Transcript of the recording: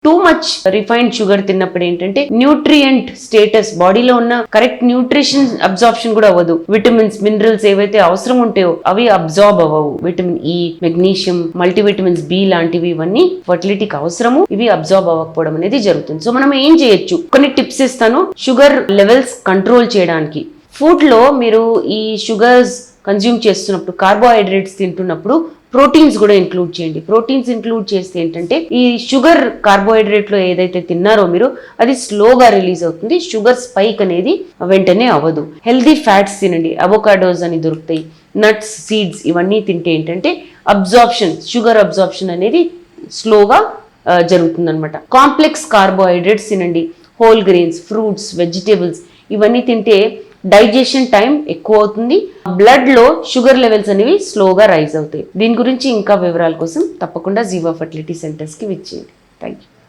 Too much refined sugar తిన్నప్పుడు ఏంటంటే nutrient status బాడీలో ఉన్న కరెక్ట్ న్యూట్రిషన్ అబ్జార్ప్షన్ కూడా అవ్వదు. విటమిన్స్ మినరల్స్ ఏవైతే అవసరం ఉంటాయో అవి అబ్జార్బ్ అవ్వవు. Vitamin E, magnesium, multivitamins B లాంటివి ఇవన్నీ ఫర్టిలిటీకి అవసరము, ఇవి అబ్జార్బ్ అవ్వకపోవడం అనేది జరుగుతుంది. సో మనం ఏం చేయొచ్చు, కొన్ని టిప్స్ ఇస్తాను షుగర్ లెవెల్స్ కంట్రోల్ చేయడానికి. ఫుడ్ లో మీరు ఈ షుగర్స్ కన్జ్యూమ్ చేస్తున్నప్పుడు, కార్బోహైడ్రేట్స్ తింటున్నప్పుడు ప్రోటీన్స్ కూడా ఇంక్లూడ్ చేయండి. ప్రోటీన్స్ ఇంక్లూడ్ చేస్తే ఏంటంటే ఈ షుగర్ కార్బోహైడ్రేట్ లో ఏదైతే తిన్నారో మీరు అది స్లోగా రిలీజ్ అవుతుంది. షుగర్ స్పైక్ అనేది వెంటనే అవ్వదు. హెల్దీ ఫ్యాట్స్ తినండి. అవోకాడోస్ అని దొరుకుతాయి, నట్స్, సీడ్స్ ఇవన్నీ తింటే ఏంటంటే అబ్జార్ప్షన్, షుగర్ అబ్జార్ప్షన్ అనేది స్లోగా జరుగుతుంది అనమాట. కాంప్లెక్స్ కార్బోహైడ్రేట్స్ తినండి. హోల్ గ్రెయిన్స్, ఫ్రూట్స్, వెజిటేబుల్స్ ఇవన్నీ తింటే డైజెషన్ టైం ఎక్కువ అవుతుంది. బ్లడ్ లో షుగర్ లెవెల్స్ అనేవి స్లోగా రైజ్ అవుతాయి. దీని గురించి ఇంకా వివరాల కోసం తప్పకుండా జీవా ఫర్టిలిటీ సెంటర్స్ కి విచ్చేయండి. Thank you.